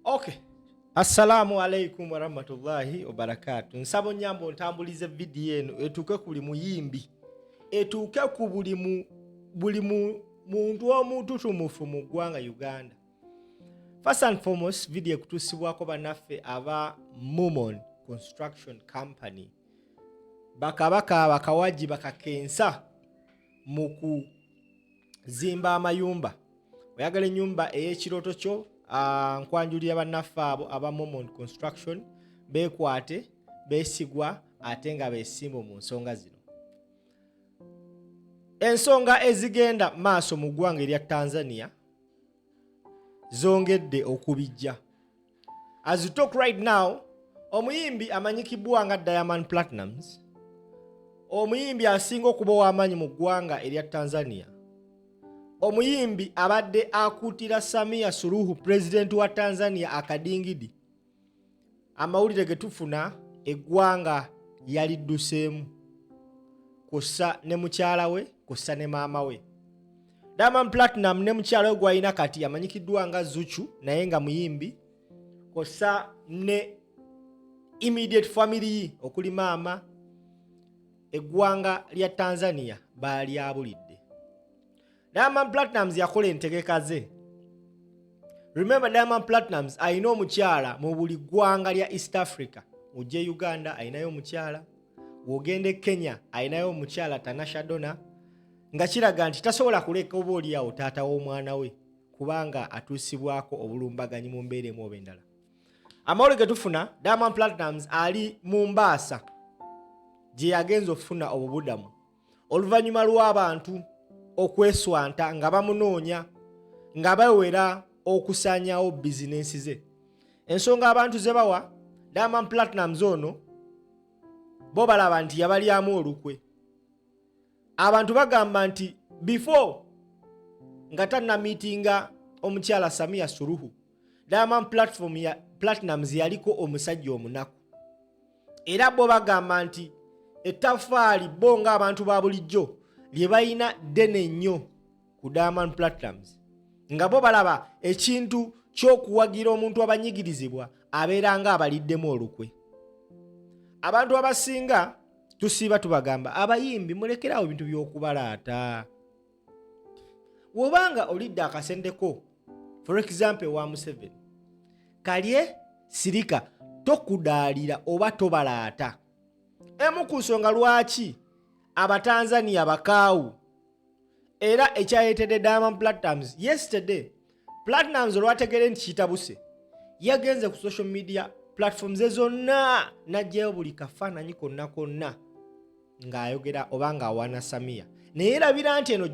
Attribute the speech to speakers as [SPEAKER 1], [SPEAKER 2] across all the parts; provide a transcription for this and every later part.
[SPEAKER 1] Okay. Assalamu alaikum wa rahmatullahi wa barakatuh. Nsabo nyambo ntambulize video eno etuke kuli muyimbi. Etuke ku buli muntu omututumufu mu ggwanga Uganda. First and foremost, video kutusibwako banaffe aba Mumon Construction Company. Bakabaka bakawaji bakakensa muku zimba amayumba. Oyagala ennyumba ey'ekiroto kyo nkwanjulira bannaffe abo aba Mumon Construction bekwate besigwa ate nga besimba mu nsonga zino. Ensonga ezigenda maaso mu ggwanga erya Tanzania zongedde okubijja. As we talk right now, omuyimbi amanyikibwa nga Diamond Platnumz, omuyimbi asinga okuba w'amaanyi mu ggwanga erya Tanzania, omuyimbi abadde akuutira Samia Suluhu, president wa Tanzania akadingidi, amawulire ge tufuna eggwanga yalidduseemu, kussa ne mukyala we, kussa ne maama we. Diamond Platnumz ne mukyala we gwalina kati amanyikiddwa nga Zuchu, naye nga muyimbi, kussa ne immediate family okuli maama, eggwanga lya Tanzania baali abulidde. Diamond Platnumz yakola entegeka ze. Remember, Diamond Platnumz alina omukyala mu buli ggwanga lya East Africa. Ojje Uganda alinayo omukyala, wogende Kenya alinayo omukyala Tanasha Donna, nga kiraga nti tasobola kuleka oba oliawo taata w'omwana we kubanga atuusibwako obulumbaganyi mu mbeera emu oba endala. Amawulire ge tufuna, Diamond Platnumz ali mu Mbaasa gye yagenza okufuna obubudamu oluvannyuma lw'abantu okweswanta nga bamunoonya nga bawera okusanyawo bizinensi ze. Ensonga abantu ze bawa Diamond Platnumz ono bo balaba nti yabalyamu olukwe. Abantu bagamba nti before nga tanna meetinga omukyala Samia Suluhu, Diamond Platnumz yaliko omusajja omunaku. Era bo bagamba nti ettafaali bo nga abantu ba bulijjo lye balina ddene nnyo ku Diamond Platnumz, nga bo balaba ekintu ky'okuwagira omuntu abanyigirizibwa abeera nga abaliddemu olukwe. Abantu abasinga tusiiba tubagamba abayimbi mulekerawo ebintu by'okubalaata. Wobanga olidde akasendeko, for example wa Museveni, kalye sirika tokudaalira oba tobalaata. Emu ku nsonga lwaki Abatanzania bakaawu era ekyayetedde Diamond Platnumz yesterday, Platnumz olwategere nti kitabuse yagenze ku social media platforms zonna najjayo buli kafaananyi konna ng'ayogera oba ng'awaana Samia. Naye erabira nti eno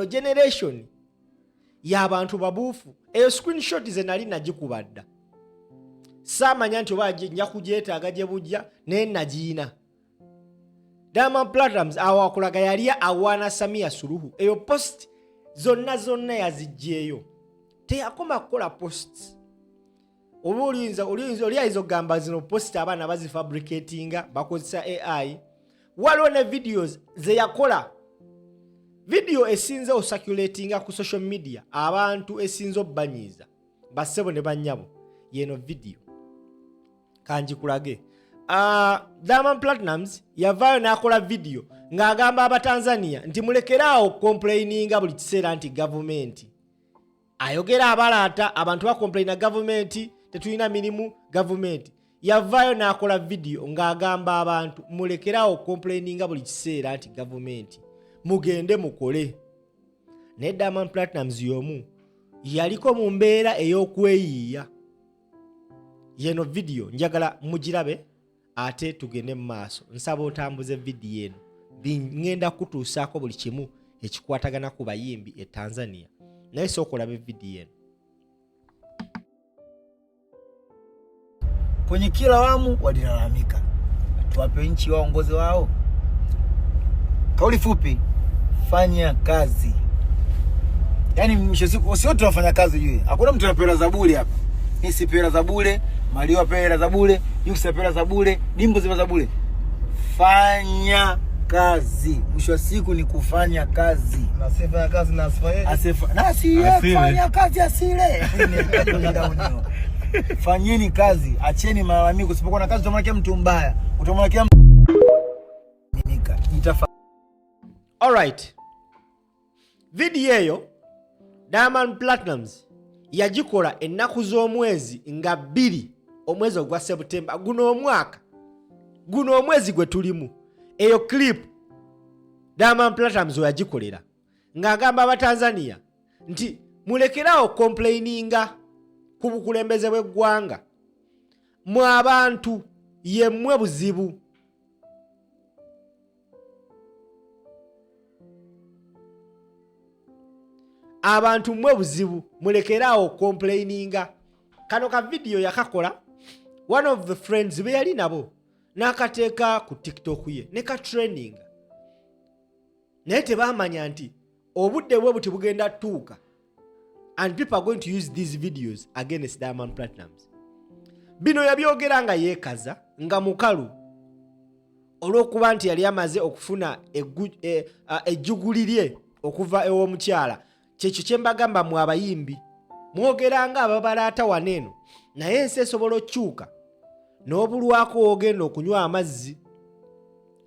[SPEAKER 1] generation y'abantu babuufu. Eyo screenshot ze nali nagikuba dda, saamanya nti oba nja kugyetaaga gye bujja naye nagiina. Diamond Platnumz awakulaga yali awaana Samia Suluhu. Eyo post zonna yazijjeeyo, teyakoma kukola posts. Oba oliayinza okugamba zino post abaana bazifabricatinga bakozesa AI. Waliwo ne videos ze yakola, video esinze osaculatinga ku social media abantu esinze obbanyiiza bassebo ne bannyabo yeno video kanjikulage. Diamond Platnumz yavaayo n'akola video ng'agamba Abatanzania nti mulekeraawo complaininga buli kiseera nti gavumenti ayogera abalaata, abantu bakomplaina gavumenti, tetulina mirimu gavumenti. Yavaayo n'akola video ng'agamba abantu mulekeraawo complaininga buli kiseera nti gavumenti, mugende mukole. Naye Diamond Platnumz y'omu yaliko mu mbeera ey'okweyiiya. Yeno video njagala mugirabe ate tugende mu maaso. Nsaba otambuze video eno ngenda kutuusaako buli kimu ekikwatagana ku bayimbi e Tanzania, naye sooka olabe video eno.
[SPEAKER 2] Kwenye kila awamu walilalamika tuwape nchi waongozi wao. Kauli fupi, fanya kazi. Yaani mwisho siku sio tunafanya kazi juu. Hakuna mtu anapewa za bure hapa. Hii si pera za bure, Mario apewa za bure, Yusa apewa za bure, Dimbo zipa za bure. Fanya kazi. Mwisho wa siku ni kufanya kazi.
[SPEAKER 3] Na sifanya kazi na asifaye.
[SPEAKER 2] Fanya kazi asile. Fanyeni kazi, acheni malalamiko. Usipokuwa na kazi utamwekea mtu mbaya. Utamwekea
[SPEAKER 1] Alright. Video eyo Diamond Platnumz yagikola ennaku z'omwezi nga 2 omwezi ogwa September guno omwaka. Guno omwezi gwe tulimu. Eyo clip Diamond Platnumz yagikolera ng'agamba Abatanzania nti mulekerawo complaininga ku bukulembeze bw'eggwanga. Mwe abantu yemmwe buzibu. Abantu mwe buzibu mulekerawo complaininga. Kano ka video yakakola one of the friends be yali nabo n'akateeka ku TikTok ye ne ka trending. Naye tebamanya nti obudde bwe buti bugenda tuuka and people are going to use these videos against Diamond Platnumz. Bino yabyogera nga yeekaza nga mukalu olw'okuba nti yali amaze okufuna ejjuguli lye okuva ew'omukyala. Kyekyo kye mbagamba mu abayimbi mwogera nga ababalaata waneeno naye ensi esobola okyuka n'obulwako ogenda okunywa amazzi.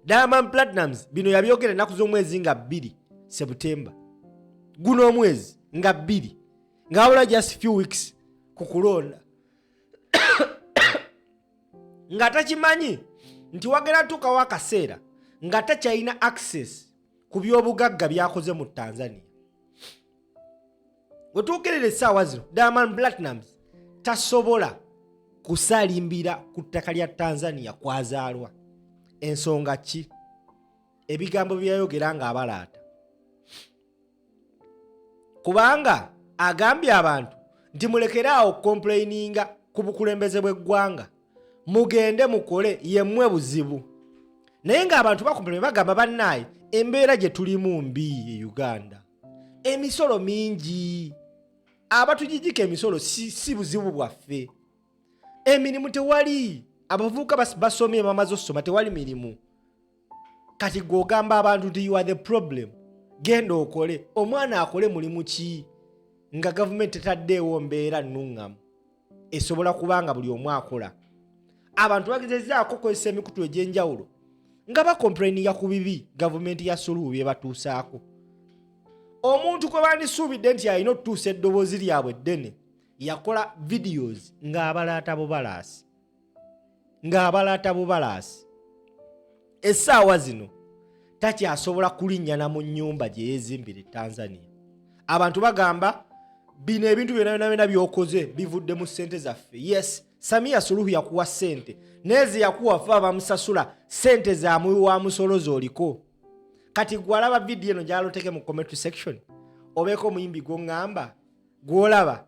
[SPEAKER 1] Diamond Platnumz bino yabyogera ennaku z'omwezi nga 2 September. Guno omwezi nga 2 nga wabula just few weeks ku kulonda. Nga takimanyi nti wagera tukawo akaseera nga takyalina access ku by'obugagga byakoze mu Tanzania. Wetuukerera essaawa zino Diamond Platnumz tasobola kusalimbira ku ttaka lya Tanzania kwazaalwa. Ensonga ki? Ebigambo byayogera nga abalaata. Kubanga agambye abantu nti mulekeraawo complaininga ku bukulembeze bw'eggwanga. Mugende mukole yemmwe buzibu. Naye ng'abantu bakomplaini bagamba bannaye embeera gye tulimu mbi e Uganda. Emisolo mingi. Abatujijika emisolo si buzibu bwaffe. Emirimu tewali. Abavubuka basomye bamaze okusoma tewali mirimu. Kati gw'ogamba abantu nti you are the problem. Genda okole. Omwana akole mulimu ki? Nga gavumenti etaddeewo mbeera nnuŋŋamu esobola kubanga buli omu akola. Abantu bagezezzaako okukozesa emikutu egy'enjawulo nga bakomplaininga ku bibi gavumenti ya Suluhu bye batuusaako. Omuntu kwe bandisuubidde nti alina okutuusa eddoboozi lyabwe eddene yakola videos ng'abalaata bubalaasi. Essaawa zino takyasobola kulinnyana mu nnyumba gye yeezimbira Tanzania. Abantu bagamba bino ebintu byonna by'okoze bivudde mu ssente zaffe. Yes, Samia Suluhu yakuwa ssente. Nezi yakuwa fa bamusasula ssente za wa musolo z'oliko. Kati gwalaba video eno gyaloteke mu comment section. Obeeko muyimbi gw'oŋŋamba gw'olaba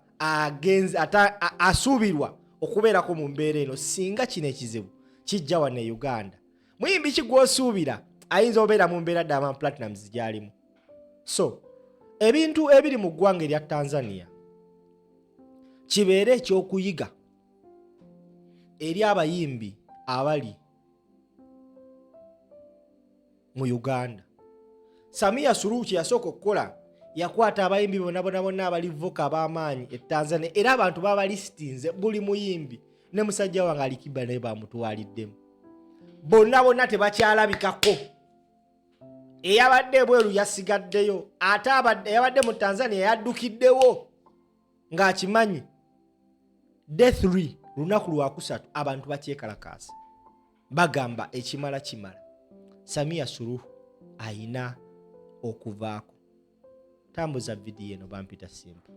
[SPEAKER 1] asuubirwa okubeerako mu mbeera eno singa kino ekizibu kijja wano e Uganda. Muyimbi ki gw'osuubira ayinza obeera mu mbeera Diamond Platnumz gy'alimu. So ebintu ebiri mu ggwanga erya Tanzania kibeere ekyokuyiga eri abayimbi abali mu Uganda. Samia Suluhu kye yasooka okukola yakwata abayimbi bonna abali voka ab'amaanyi e Tanzania era abantu babalistinze buli muyimbi ne musajja wange Alikiba naye bamutwaliddemu. Bonna tebakyalabikako. Eyabadde ebweru yasigaddeyo ate eyabadde mu Tanzania yaddukiddewo ng'akimanyi. Day 3 lunaku lwa 3 abantu bakyekalakaasi bagamba ekimala kimala. Samia Suluhu ayina okuvaako. Tambuza video eno bampita simple.